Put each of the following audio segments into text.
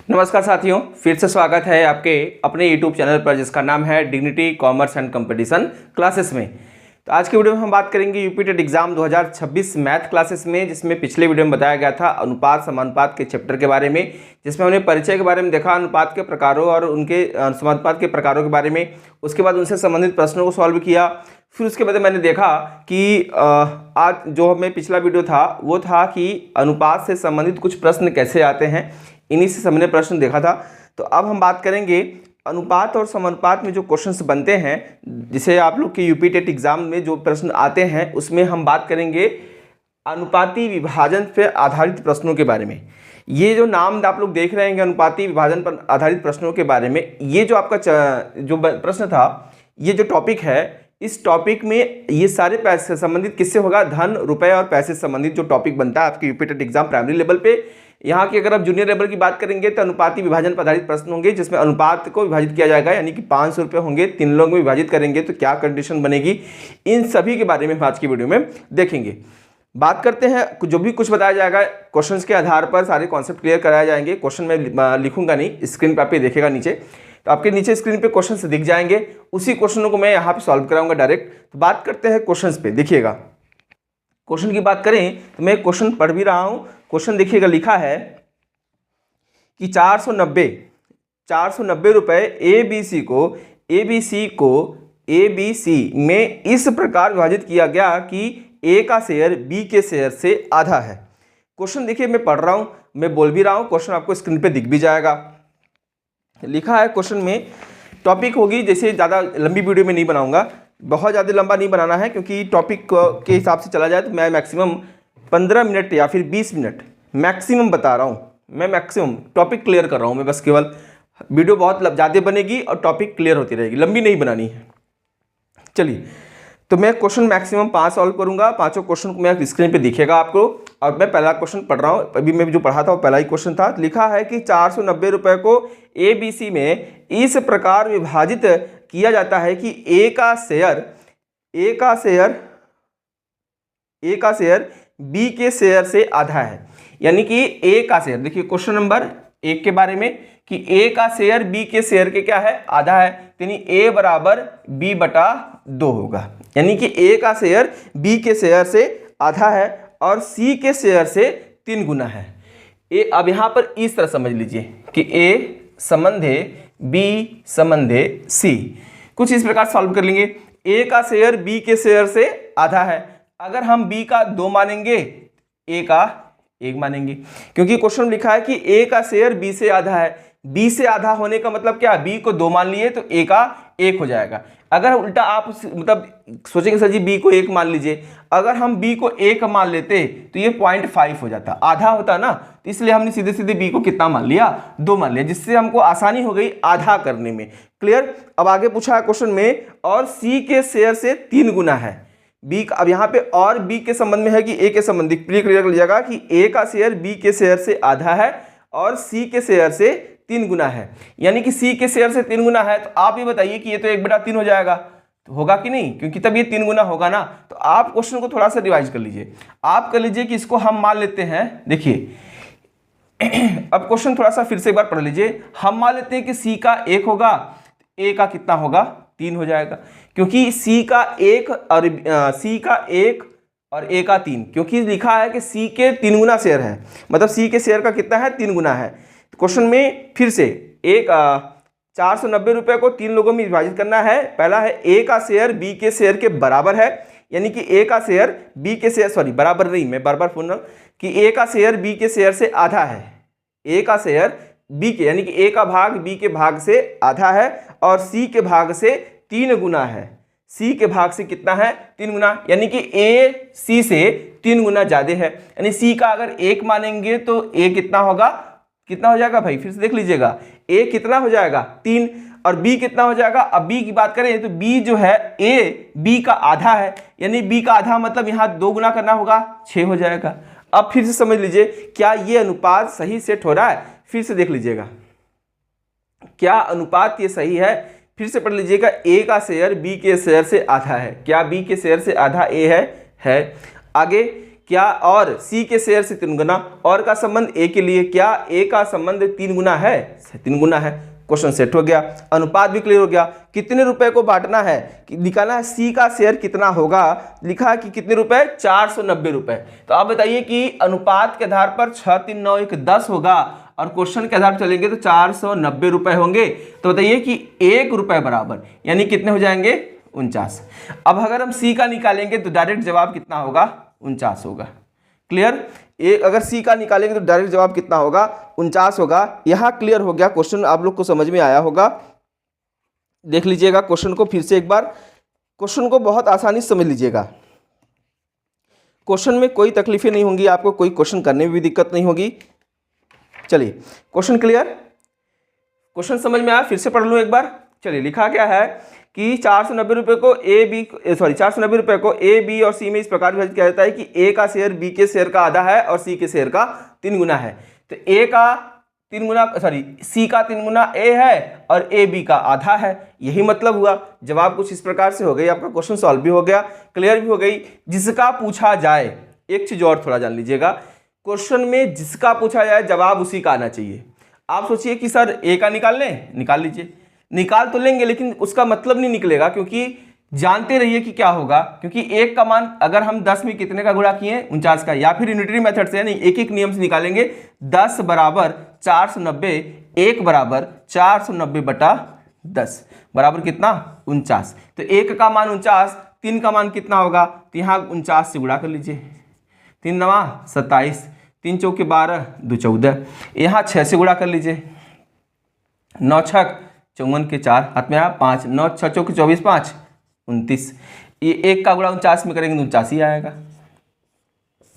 नमस्कार साथियों, फिर से स्वागत है आपके अपने YouTube चैनल पर जिसका नाम है dignity commerce and competition classes में। तो आज के वीडियो में हम बात करेंगे UP TET exam 2026 math classes में, जिसमें पिछले वीडियो में बताया गया था अनुपात समानुपात के चैप्टर के बारे में, जिसमें हमने परिचय के बारे में देखा, अनुपात के प्रकारों और उनके समानुपात के प्रकारों के बारे में। उसके बाद उनसे संबंधित प्रश्नों को सॉल्व किया। फिर उसके बाद मैंने देखा कि आज जो हमें पिछला वीडियो था वो था कि अनुपात से संबंधित कुछ प्रश्न कैसे आते हैं, इन्हीं से हमने प्रश्न देखा था। तो अब हम बात करेंगे अनुपात और समानुपात में जो क्वेश्चंस बनते हैं, जिसे आप लोग के यूपी टेट एग्जाम में जो प्रश्न आते हैं उसमें हम बात करेंगे अनुपाती विभाजन पर आधारित प्रश्नों के बारे में। ये जो नाम आप लोग देख रहे हैं अनुपाती विभाजन पर आधारित प्रश्नों के बारे में, ये जो आपका जो प्रश्न था, ये जो टॉपिक है, इस टॉपिक में ये सारे पैसे संबंधित किससे होगा? धन, रुपए और पैसे संबंधित जो टॉपिक बनता है आपके UP TET exam primary level पे। यहाँ की अगर आप जूनियर लेवल की बात करेंगे तो अनुपाती विभाजन पर आधारित प्रश्न होंगे, जिसमें अनुपात को विभाजित किया जाएगा, यानी कि 500 रुपये होंगे, 3 लोग में विभाजित करेंगे तो क्या कंडीशन बनेगी, इन सभी के बारे में हम आज की वीडियो में देखेंगे। बात करते हैं, जो भी कुछ बताया जाएगा क्वेश्चंस के आधार पर सारे कॉन्सेप्ट क्लियर कराए जाएंगे। क्वेश्चन में लिखूंगा नहीं, स्क्रीन पर आप देखिएगा नीचे, तो आपके नीचे स्क्रीन पे क्वेश्चंस दिख जाएंगे, उसी क्वेश्चनों को मैं यहाँ पे सॉल्व कराऊंगा डायरेक्ट। तो बात करते हैं क्वेश्चंस पे। देखिएगा, क्वेश्चन की बात करें तो मैं क्वेश्चन पढ़ भी रहा हूँ। क्वेश्चन देखिएगा, लिखा है कि 490 रुपये ABC में इस प्रकार विभाजित किया गया कि A का शेयर B के शेयर से आधा है। क्वेश्चन देखिए, मैं पढ़ रहा हूँ, मैं बोल भी रहा हूँ, क्वेश्चन आपको स्क्रीन पे दिख भी जाएगा। लिखा है क्वेश्चन में, टॉपिक होगी, जैसे ज़्यादा लंबी वीडियो में नहीं बनाऊंगा, बहुत ज़्यादा लंबा नहीं बनाना है, क्योंकि टॉपिक के हिसाब से चला जाए तो मैं मैक्सिमम 15 मिनट या फिर 20 मिनट मैक्सिमम बता रहा हूँ। मैं मैक्सिमम टॉपिक क्लियर कर रहा हूँ मैं, बस केवल वीडियो बहुत ज़्यादा बनेगी और टॉपिक क्लियर होती रहेगी, लंबी नहीं बनानी है। चलिए, तो मैं क्वेश्चन मैक्सिमम 5 सॉल्व करूंगा, पांचों क्वेश्चन को मैं स्क्रीन पे दिखेगा आपको। और मैं पहला क्वेश्चन पढ़ रहा हूँ, अभी मैं जो पढ़ा था वो पहला ही क्वेश्चन था। लिखा है कि 490 रुपये को ABC में इस प्रकार विभाजित किया जाता है कि A का शेयर B के शेयर से आधा है, यानी कि A का शेयर, देखिए क्वेश्चन नंबर 1 के बारे में कि A का शेयर B के शेयर के क्या है? आधा है, यानी A बराबर B बटा 2 होगा, यानी कि A का शेयर B के शेयर से आधा है और C के शेयर से 3 गुना है। अब यहाँ पर इस तरह समझ लीजिए कि A संबंधे B संबंधे C, कुछ इस प्रकार सॉल्व कर लेंगे। A का शेयर B के शेयर से आधा है, अगर हम B का 2 मानेंगे, A का 1 मानेंगे, क्योंकि क्वेश्चन में लिखा है कि A का शेयर B से आधा है। B से आधा होने का मतलब क्या? B को 2 मान लिए तो A का 1 हो जाएगा। अगर उल्टा आप मतलब सोचेंगे सर जी B को 1 मान लीजिए, अगर हम B को 1 मान लेते तो ये 0.5 हो जाता, आधा होता ना, तो इसलिए हमने सीधे सीधे B को कितना मान लिया? 2 मान लिया, जिससे हमको आसानी हो गई आधा करने में। क्लियर? अब आगे पूछा है क्वेश्चन में, और C के शेयर से 3 गुना है B का। अब यहाँ पे और B के संबंध में है कि A के संबंधी क्लियर कर लीजिएगा कि A का शेयर B के शेयर से आधा है और C के शेयर से 3 गुना है, यानी कि C के शेयर से 3 गुना है। तो आप ये बताइए कि ये तो 1/3 हो जाएगा, तो होगा कि नहीं? क्योंकि तब ये 3 गुना होगा ना। तो आप क्वेश्चन को थोड़ा सा रिवाइज कर लीजिए। आप कर लीजिए कि इसको हम मान लेते हैं, देखिए अब क्वेश्चन थोड़ा सा फिर से एक बार पढ़ लीजिए। हम मान लेते हैं कि C का 1 होगा, A का कितना होगा? 3 हो जाएगा, क्योंकि C का 1 और A का 3, क्योंकि लिखा है कि C के 3 गुना शेयर है, मतलब C के शेयर का कितना है? 3 गुना है। क्वेश्चन में फिर से 490 रुपये को 3 लोगों में विभाजित करना है। पहला है A का शेयर B के शेयर के बराबर है, यानी कि A का शेयर B के शेयर, सॉरी बराबर नहीं, मैं बार बार बोल रहा हूँ कि A का शेयर B के शेयर से आधा है। A का शेयर B के, यानी कि A का भाग B के भाग से आधा है और C के भाग से 3 गुना है। C के भाग से कितना है? 3 गुना, यानी कि A C से 3 गुना ज़्यादा है, यानी C का अगर 1 मानेंगे तो A कितना होगा? कितना हो जाएगा भाई? फिर से देख लीजिएगा, A कितना हो जाएगा? 3, और B कितना हो जाएगा? अब B की बात करें तो B जो है A B का आधा है, यानी B का आधा मतलब यहाँ 2 गुना करना होगा, 6 हो जाएगा। अब फिर से समझ लीजिए, क्या ये अनुपात सही सेट हो रहा है? फिर से देख लीजिएगा, क्या अनुपात ये सही है? फिर से पढ़ लीजिएगा, A का शेयर B के शेयर से आधा है। क्या B के शेयर से आधा A है? आगे क्या और सी के शेयर से 3 गुना, और का संबंध ए के लिए, क्या ए का संबंध 3 गुना है, 3 गुना है। क्वेश्चन सेट हो गया, अनुपात भी क्लियर हो गया। कितने रुपए को बांटना है, निकालना है सी का शेयर कितना होगा, लिखा है कि कितने रुपए, 490 रुपए। तो आप बताइए कि अनुपात के आधार पर 6 3 9 1 10 होगा और क्वेश्चन के आधार पर चलेंगे तो 490 रुपए होंगे। तो बताइए कि 1 रुपए बराबर यानी कितने हो जाएंगे, 49। अब अगर हम सी का निकालेंगे तो डायरेक्ट जवाब कितना होगा, 49 होगा। क्लियर, अगर सी का निकालेंगे तो डायरेक्ट जवाब कितना होगा, 49 होगा। यहाँ क्लियर हो गया, क्वेश्चन आप लोग को समझ में आया होगा। देख लीजिएगा क्वेश्चन को फिर से एक बार, क्वेश्चन को बहुत आसानी से समझ लीजिएगा। क्वेश्चन में कोई तकलीफें नहीं होंगी आपको, कोई क्वेश्चन करने में भी दिक्कत नहीं होगी। चलिए क्वेश्चन क्लियर, क्वेश्चन समझ में आया, फिर से पढ़ लूँ एक बार। चलिए लिखा क्या है कि 490 रुपये को 490 रुपये को ए बी और सी में इस प्रकार विभाजित किया जाता है कि ए का शेयर बी के शेयर का आधा है और सी के शेयर का 3 गुना है। तो ए का 3 गुना सी का 3 गुना ए है और ए बी का आधा है, यही मतलब हुआ। जवाब कुछ इस प्रकार से हो गई, आपका क्वेश्चन सॉल्व भी हो गया, क्लियर भी हो गई। जिसका पूछा जाए, एक चीज और थोड़ा जान लीजिएगा, क्वेश्चन में जिसका पूछा जाए जवाब उसी का आना चाहिए। आप सोचिए कि सर ए का निकाल लें, निकाल लीजिए, निकाल तो लेंगे लेकिन उसका मतलब नहीं निकलेगा, क्योंकि जानते रहिए कि क्या होगा, क्योंकि एक का मान अगर हम 10 में कितने का गुणा किए, 49 का, या फिर यूनिटरी मेथड से यानी एक एक नियम से निकालेंगे। 10 बराबर 490, 1 बराबर 490 बटा 10 बराबर कितना, 49। तो 1 का मान 49, 3 का मान कितना होगा, तो यहाँ 49 से गुणा कर लीजिए, 3 9 27, 3 चौके 12, 2 14, यहाँ 6 से गुणा कर लीजिए, 9 6 54 के 4 हाथ में आया, 5 9 6 चौके 24 5 29, ये 1 का गुणा 49 में करेंगे तो 49 ही आएगा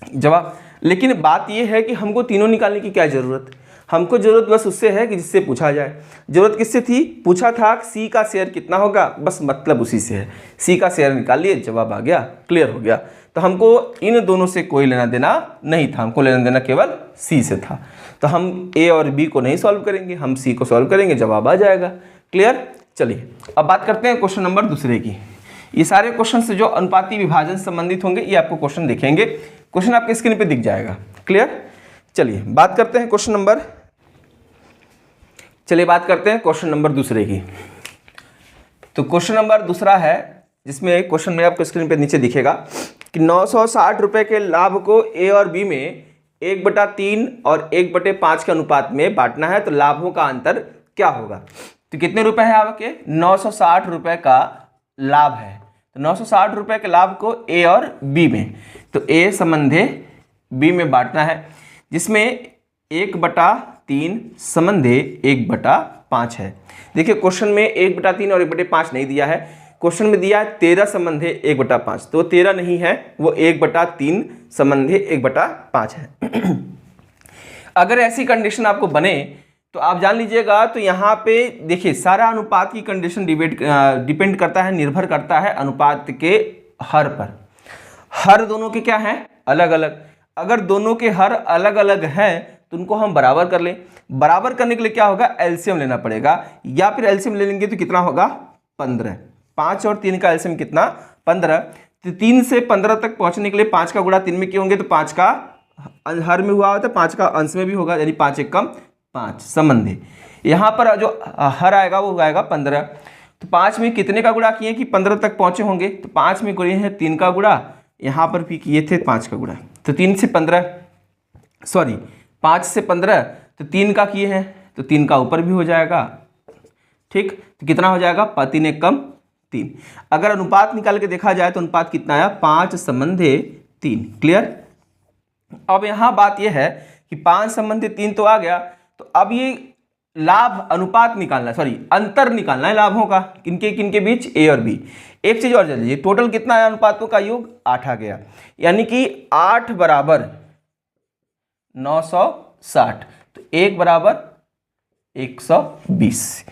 जवाब। लेकिन बात ये है कि हमको तीनों निकालने की क्या जरूरत, हमको जरूरत बस उससे है कि जिससे पूछा जाए। जरूरत किससे थी, पूछा था सी का शेयर कितना होगा, बस मतलब उसी से है। सी का शेयर निकाल लिए, जवाब आ गया, क्लियर हो गया। तो हमको इन दोनों से कोई लेना देना नहीं था, हमको लेना देना केवल सी से था। तो हम ए और बी को नहीं सॉल्व करेंगे, हम सी को सॉल्व करेंगे, जवाब आ जाएगा। क्लियर, चलिए अब बात करते हैं क्वेश्चन नंबर दूसरे की। ये सारे क्वेश्चन से जो अनुपाती विभाजन संबंधित होंगे ये आपको क्वेश्चन दिखेंगे, क्वेश्चन आपके स्क्रीन पे दिख जाएगा। क्लियर, चलिए बात करते हैं क्वेश्चन नंबर दूसरे की। तो क्वेश्चन नंबर दूसरा है जिसमें क्वेश्चन में आपको स्क्रीन पे नीचे दिखेगा कि 960 रुपए के लाभ को ए और बी में 1/3 और 1/5 के अनुपात में बांटना है, तो लाभों का अंतर क्या होगा। तो कितने रुपए है आपके, 960 रुपए का लाभ है, तो 960 रुपए के लाभ को ए और बी में, तो ए संबंधे बी में बांटना है, जिसमें 1/3 संबंधे 1/5 है। देखिए क्वेश्चन में 1/3 और 1/5 नहीं दिया है, क्वेश्चन में दिया है 13 संबंधे 1/5, तो 13 नहीं है, वो 1/3 संबंधे 1/5 है। अगर ऐसी कंडीशन आपको बने तो आप जान लीजिएगा, तो यहाँ पे देखिए सारा अनुपात की कंडीशन डिपेंड करता है, निर्भर करता है अनुपात के हर पर। हर दोनों के क्या हैं, अलग अलग। अगर दोनों के हर अलग अलग हैं तो उनको हम बराबर कर लें। बराबर करने के लिए क्या होगा, एलसीएम लेना पड़ेगा, या फिर एलसीएम ले लेंगे तो कितना होगा, 15। 5 और 3 का एलसीएम कितना, 15। तो 3 से 15 तक पहुंचने के लिए 5 का गुणा 3 में क्यों होंगे, तो 5 का हर में हुआ होता है, 5 का अंश में भी होगा, यानी 5 1 कम 5 संबंधी। यहाँ पर जो हर आएगा वो आएगा 15। तो 5 में कितने का गुणा किए कि 15 तक पहुंचे होंगे, तो 5 में किए हैं 3 का गुणा, यहाँ पर भी किए थे 5 का गुणा, तो 5 से 15, तो 3 का किए हैं तो 3 का ऊपर भी हो जाएगा। ठीक, तो कितना हो जाएगा, 3 1 कम 3। अगर अनुपात निकाल के देखा जाए तो अनुपात कितना आया, 5 संबंधे 3। क्लियर, अब यहाँ बात यह है कि 5 संबंधे 3 तो आ गया, तो अब ये लाभ अनुपात निकालना है, अंतर निकालना है लाभों का, किनके किनके बीच, ए और बी। एक चीज और जान लीजिए, टोटल कितना है अनुपातों का योग, 8 आ गया, यानी कि 8 बराबर 960, तो 1 बराबर 120।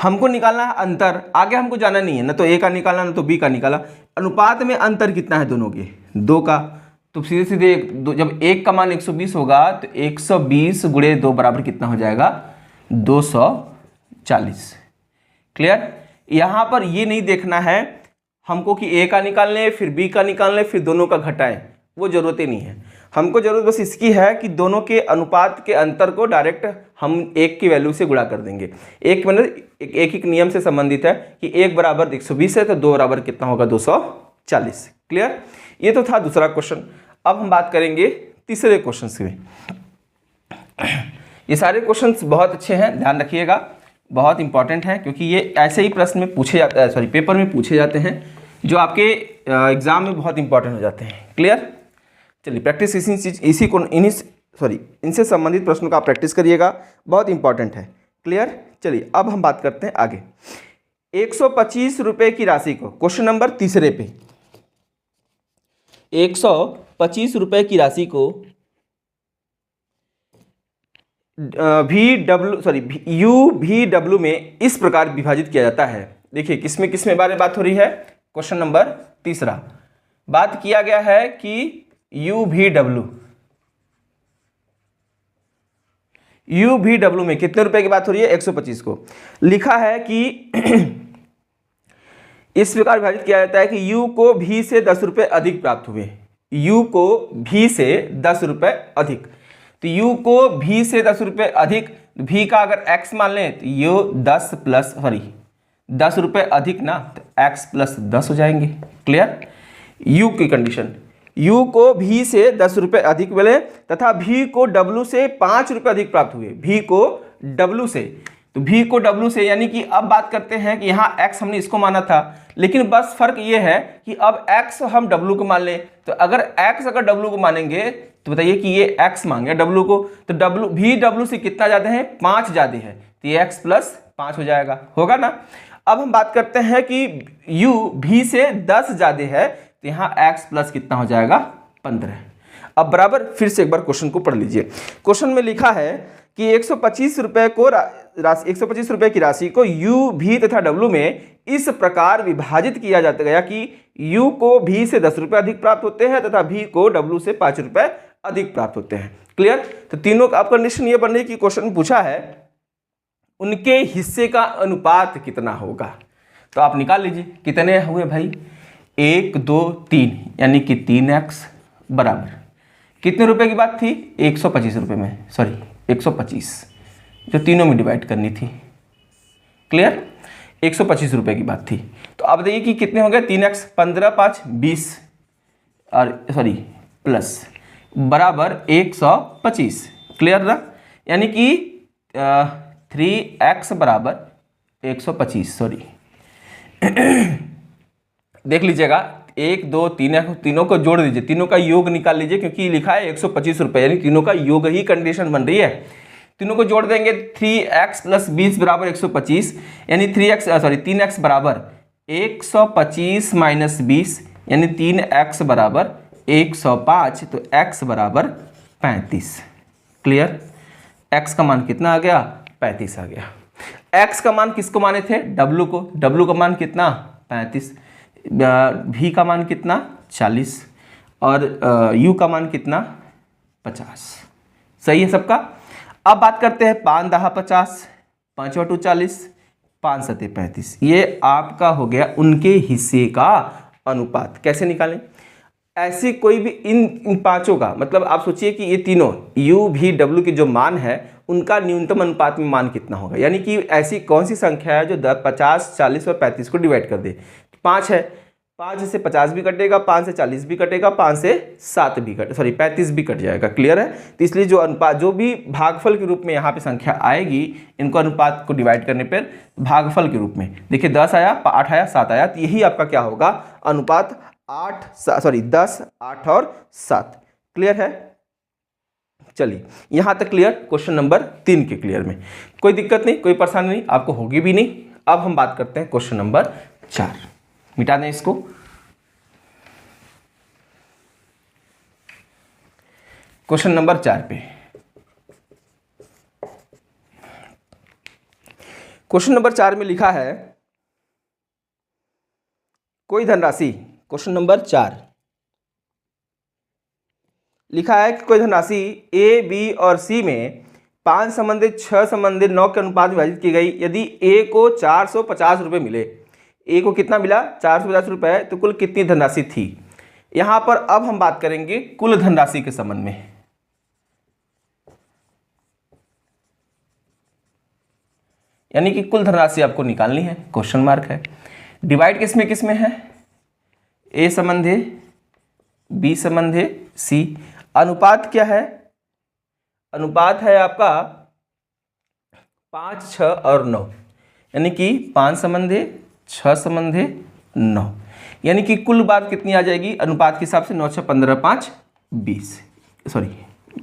हमको निकालना है अंतर, आगे हमको जाना नहीं है, ना तो ए का निकालना ना तो बी का निकाला। अनुपात में अंतर कितना है दोनों के, 2 का, तो सीधे सीधे जब 1 का मान 120 होगा तो 120 गुणे 2 बराबर कितना हो जाएगा, 240। क्लियर, यहाँ पर ये नहीं देखना है हमको कि ए का निकाल लें फिर बी का निकाल लें फिर दोनों का घटाएं, वो जरूरत ही नहीं है। हमको जरूरत बस इसकी है कि दोनों के अनुपात के अंतर को डायरेक्ट हम एक की वैल्यू से गुणा कर देंगे। एक मतलब एक नियम से संबंधित है कि 1 बराबर 120 है तो 2 बराबर कितना होगा 240। क्लियर, ये तो था दूसरा क्वेश्चन। अब हम बात करेंगे तीसरे क्वेश्चन में। ये सारे क्वेश्चंस बहुत अच्छे हैं, ध्यान रखिएगा, बहुत इंपॉर्टेंट हैं, क्योंकि ये ऐसे ही प्रश्न में पूछे जाते हैं, सॉरी पेपर में पूछे जाते हैं, जो आपके एग्जाम में बहुत इंपॉर्टेंट हो जाते हैं। क्लियर, चलिए प्रैक्टिस इनसे संबंधित प्रश्नों का आप प्रैक्टिस करिएगा, बहुत इंपॉर्टेंट है। क्लियर, चलिए अब हम बात करते हैं आगे। 125 रुपये की राशि को, क्वेश्चन नंबर तीसरे पे, 125 रुपये की राशि को UVW में इस प्रकार विभाजित किया जाता है। देखिए किसमें बारे बात हो रही है, क्वेश्चन नंबर तीसरा। बात किया गया है कि UVW में कितने रुपए की बात हो रही है, 125 को। लिखा है कि इस प्रकार विभाजित किया जाता है कि U को V से 10 रुपये अधिक प्राप्त हुए। U को V से 10 रुपये अधिक, तो U को V से 10 रुपये अधिक, V का अगर X मान लें तो U 10 रुपये अधिक ना, तो X प्लस 10 हो जाएंगे। क्लियर, U की कंडीशन, U को V से 10 रुपये अधिक मिले तथा V को W से 5 रुपये अधिक प्राप्त हुए। V को W से, तो V को W से, यानी कि अब बात करते हैं कि यहाँ X हमने इसको माना था, लेकिन बस फर्क ये है कि अब X हम W को मान लें। तो अगर X अगर W को मानेंगे तो बताइए कि ये X मांगे W को, तो V W से कितना ज़्यादा है, 5 ज़्यादा है, तो ये X प्लस 5 हो जाएगा, होगा ना। अब हम बात करते हैं कि U V से 10 ज़्यादा है, तो यहाँ X प्लस कितना हो जाएगा, 15। अब बराबर फिर से एक बार क्वेश्चन को पढ़ लीजिए। क्वेश्चन में लिखा है कि 125 रुपये को 125 रुपये की राशि को U V तथा W में इस प्रकार विभाजित किया जाता गया कि U को V से 10 रुपये अधिक प्राप्त होते हैं तथा V को W से 5 रुपये अधिक प्राप्त होते हैं। क्लियर, तो तीनों का कंडीशन ये बन रही कि क्वेश्चन पूछा है उनके हिस्से का अनुपात कितना होगा, तो आप निकाल लीजिए कितने हुए भाई, 1 2 3, यानी कि 3x बराबर कितने रुपए की बात थी, 125 रुपये में, सॉरी 125 जो तीनों में डिवाइड करनी थी। क्लियर, 125 रुपये की बात थी। तो अब देखिए कि कितने हो गए, 3x 15 5 20 और सॉरी प्लस बराबर 125। क्लियर ना, यानी कि 3x बराबर 125, सॉरी देख लीजिएगा 1 2 3 तीनों को जोड़ दीजिए, तीनों का योग निकाल लीजिए, क्योंकि लिखा है 125 रुपये, यानी तीनों का योग ही कंडीशन बन रही है। तीनों को जोड़ देंगे, 3x प्लस 20 बराबर 125, यानी 3x बराबर 125 माइनस 20, यानी 3x बराबर 105, तो x बराबर 35। क्लियर, x का मान कितना आ गया, 35 आ गया। x का मान किसको माने थे, W को, W का मान कितना 35, V का मान कितना 40 और U का मान कितना 50। सही है सबका। अब बात करते हैं 5 10 50, 5 2 40, 5 7 35, ये आपका हो गया उनके हिस्से का अनुपात। कैसे निकालें, ऐसी कोई भी इन पांचों का, मतलब आप सोचिए कि ये तीनों U V W के जो मान है उनका न्यूनतम अनुपात में मान कितना होगा, यानी कि ऐसी कौन सी संख्या है जो 50 40 और 35 को डिवाइड कर दे। 5 है, 5 से 50 भी कटेगा, 5 से 40 भी कटेगा, 5 से 7 भी 35 भी कट जाएगा। क्लियर है, तो इसलिए जो अनुपात, जो भी भागफल के रूप में यहाँ पे संख्या आएगी, इनको अनुपात को डिवाइड करने पर भागफल के रूप में, देखिए 10 आया, 8 आया, 7 आया, तो यही आपका क्या होगा, अनुपात 10 8 और 7। क्लियर है, चलिए यहाँ तक क्लियर। क्वेश्चन नंबर 3 के क्लियर में कोई दिक्कत नहीं, कोई परेशानी नहीं, आपको होगी भी नहीं। अब हम बात करते हैं क्वेश्चन नंबर 4, मिटा दें इसको। क्वेश्चन नंबर 4 पे, क्वेश्चन नंबर 4 में लिखा है कोई धनराशि, क्वेश्चन नंबर 4 लिखा है कि कोई धनराशि A B और C में 5 संबंधित 6 संबंधित 9 के अनुपात में विभाजित की गई। यदि A को 450 रुपये मिले, A को कितना मिला 450 रुपये, तो कुल कितनी धनराशि थी। यहां पर अब हम बात करेंगे कुल धनराशि के संबंध में। यानी कि कुल धनराशि आपको निकालनी है, क्वेश्चन मार्क है। डिवाइड किस में है? ए संबंध है, बी संबंध है, सी। अनुपात क्या है? अनुपात है आपका 5, 6 और 9, यानी कि 5 संबंध है, 6 संबंध है, 9, यानी कि कुल बात कितनी आ जाएगी अनुपात के हिसाब से? 9, 6, 15, 5, 20, सॉरी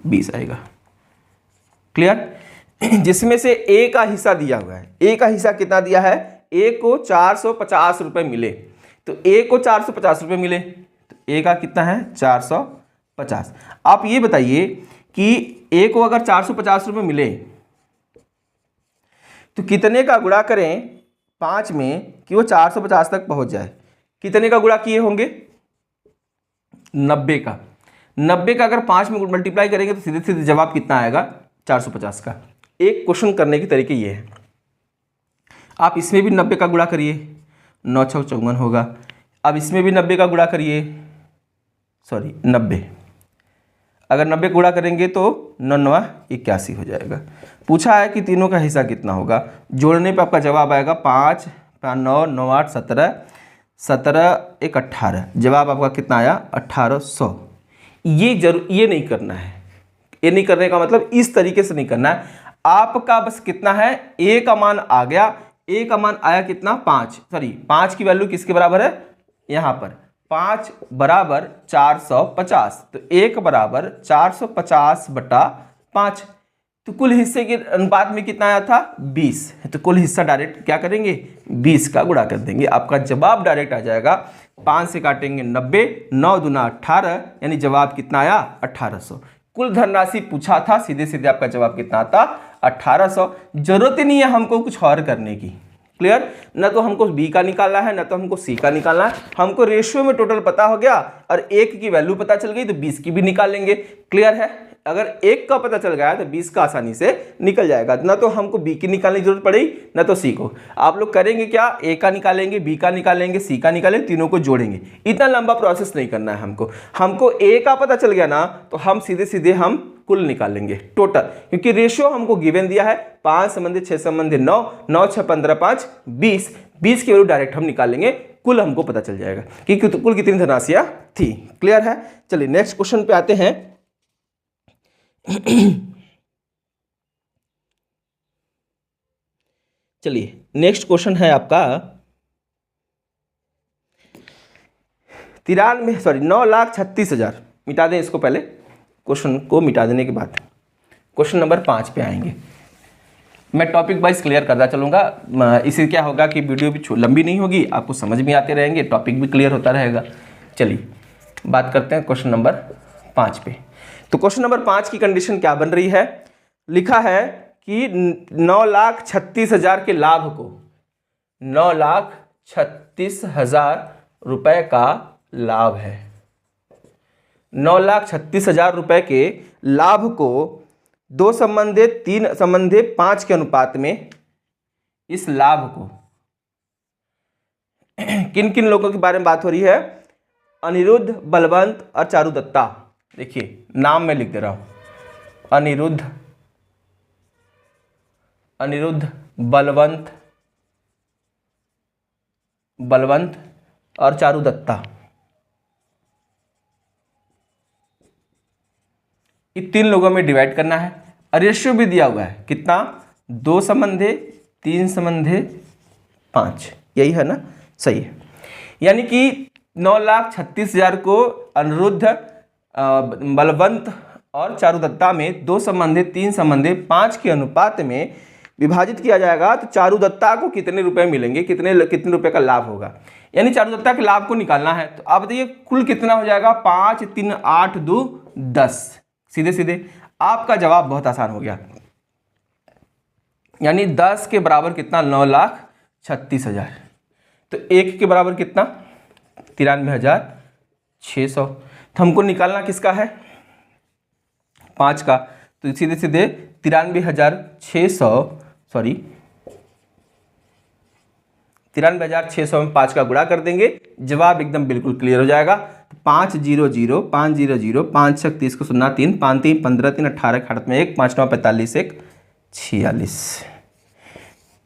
20 आएगा। क्लियर? जिसमें से ए का हिस्सा दिया हुआ है। ए का हिस्सा कितना दिया है? ए को 450 रुपये मिले, तो ए को 450 रुपये मिले, तो ए का कितना है? 450। आप ये बताइए कि ए को अगर 450 रुपये मिले तो कितने का गुणा करें 5 में कि वो 450 तक पहुंच जाए? कितने का गुणा किए होंगे? 90 का। 90 का अगर 5 में मल्टीप्लाई करेंगे तो सीधे सीधे जवाब कितना आएगा? 450 का। एक क्वेश्चन करने के तरीके ये है, आप इसमें भी 90 का गुणा करिए, 9, 6, 54 होगा। अब इसमें भी 90 का गुणा करिए, सॉरी 90, अगर 90 गुणा करेंगे तो 9, 9, 81 हो जाएगा। पूछा है कि तीनों का हिस्सा कितना होगा, जोड़ने पे आपका जवाब आएगा 5, 9, 9, 8, 17, 17, 1, 18, जवाब आपका कितना आया? 1800। ये नहीं करना है, ये नहीं करने का मतलब इस तरीके से नहीं करना है। आपका बस कितना है? ए का मान आ गया, ए का मान आया कितना? 5, सॉरी 5 की वैल्यू किसके बराबर है? यहाँ पर 5 बराबर 450, तो 1 बराबर 450 बटा 5, तो कुल हिस्से के अनुपात में कितना आया था? 20, तो कुल हिस्सा डायरेक्ट क्या करेंगे? 20 का गुणा कर देंगे, आपका जवाब डायरेक्ट आ जाएगा। 5 से काटेंगे 90, 9 दूना 18, यानी जवाब कितना आया? 1800। कुल धनराशि पूछा था, सीधे सीधे आपका जवाब कितना आता? 1800। जरूरत ही नहीं है हमको कुछ और करने की। क्लियर? न तो हमको बी का निकालना है, न तो हमको सी का निकालना है, हमको रेशियो में टोटल पता हो गया और 1 की वैल्यू पता चल गई तो 20 की भी निकाल लेंगे। क्लियर है? अगर 1 का पता चल गया तो 20 का आसानी से निकल जाएगा। ना तो हमको बी की निकालने की जरूरत पड़ेगी, ना तो सी को। आप लोग करेंगे क्या? ए का निकालेंगे, बी का निकालेंगे, सी का निकालेंगे, तीनों को जोड़ेंगे। इतना लंबा प्रोसेस नहीं करना है हमको ए का पता चल गया ना तो हम सीधे सीधे हम कुल निकालेंगे टोटल, क्योंकि रेशियो हमको गिवन दिया है 5 संबंधी 6 संबंधी 9, 9, 6, 15, 5, 20, 20 की वैल्यू डायरेक्ट हम निकाल लेंगे, कुल हमको पता चल जाएगा कि कुल कितनी धनराशियां थी। क्लियर है? चलिए नेक्स्ट क्वेश्चन पे आते हैं। चलिए नेक्स्ट क्वेश्चन है आपका 9,36,000। मिटा दें इसको पहले, क्वेश्चन को मिटा देने के बाद क्वेश्चन नंबर 5 पे आएंगे। मैं टॉपिक वाइज क्लियर करता चलूँगा, इससे क्या होगा कि वीडियो भी लंबी नहीं होगी, आपको समझ में आते रहेंगे, टॉपिक भी क्लियर होता रहेगा। चलिए बात करते हैं क्वेश्चन नंबर 5 पे। तो क्वेश्चन नंबर 5 की कंडीशन क्या बन रही है? लिखा है कि 9,36,000 के लाभ को 9,36,000 रुपए का लाभ है। 9,36,000 रुपए के लाभ को 2 संबंधे 3 संबंधे 5 के अनुपात में इस लाभ को किन किन लोगों के बारे में बात हो रही है? अनिरुद्ध, बलवंत और चारुदत्ता। देखिए नाम मैं लिख दे रहा हूं, अनिरुद्ध, बलवंत और चारुदत्ता, ये 3 लोगों में डिवाइड करना है। रेशियो भी दिया हुआ है कितना? 2 संबंधे 3 संबंधे 5, यही है ना? सही है। यानी कि 9,36,000 को अनिरुद्ध, बलवंत और चारुदत्ता में 2 संबंधे 3 संबंधे 5 के अनुपात में विभाजित किया जाएगा तो चारुदत्ता को कितने रुपए मिलेंगे, कितने रुपए का लाभ होगा। यानी चारुदत्ता के लाभ को निकालना है। तो आप बताइए कुल कितना हो जाएगा? 5, 3, 8, 2, 10। सीधे सीधे आपका जवाब बहुत आसान हो गया। यानी 10 के बराबर कितना? 9,36,000। तो 1 के बराबर कितना? 93,600। तो हमको निकालना किसका है? 5 का। तो सीधे सीधे 93,600 में 5 का गुणा कर देंगे, जवाब एकदम बिल्कुल क्लियर हो जाएगा। तो 500 500 5 छक 30 को 0 3 5 3 15 3 18 खड़त में 1 5 9 45 1 46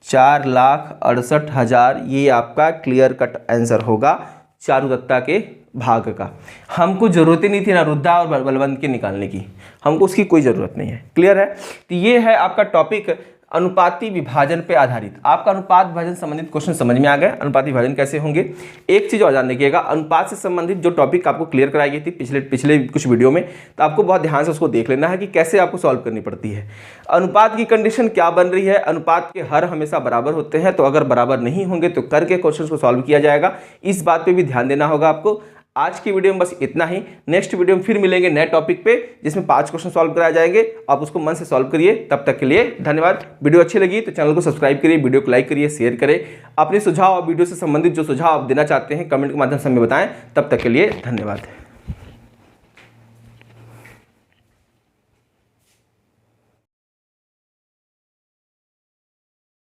4,68,000 ये आपका क्लियर कट आंसर होगा चारुदत्ता के भाग का। हमको जरूरत ही नहीं थी ना रुद्धा और बलवंत की निकालने की, हमको उसकी कोई ज़रूरत नहीं है। क्लियर है? तो ये है आपका टॉपिक अनुपाती विभाजन पे आधारित। आपका अनुपात विभाजन संबंधित क्वेश्चन समझ में आ गए, अनुपाती विभाजन कैसे होंगे। एक चीज़ और जान लीजिएगा, अनुपात से संबंधित जो टॉपिक आपको क्लियर कराई गई थी पिछले कुछ वीडियो में, तो आपको बहुत ध्यान से उसको देख लेना है कि कैसे आपको सॉल्व करनी पड़ती है। अनुपात की कंडीशन क्या बन रही है, अनुपात के हर हमेशा बराबर होते हैं, तो अगर बराबर नहीं होंगे तो करके क्वेश्चन को सॉल्व किया जाएगा। इस बात पर भी ध्यान देना होगा आपको। आज की वीडियो में बस इतना ही। नेक्स्ट वीडियो में फिर मिलेंगे नए टॉपिक पे, जिसमें 5 क्वेश्चन सॉल्व कराए जाएंगे। आप उसको मन से सॉल्व करिए। तब तक के लिए धन्यवाद। वीडियो अच्छी लगी तो चैनल को सब्सक्राइब करिए, वीडियो को लाइक करिए, शेयर करें। अपने सुझाव और वीडियो से संबंधित जो सुझाव आप देना चाहते हैं कमेंट के माध्यम से हमें बताएं। तब तक के लिए धन्यवाद।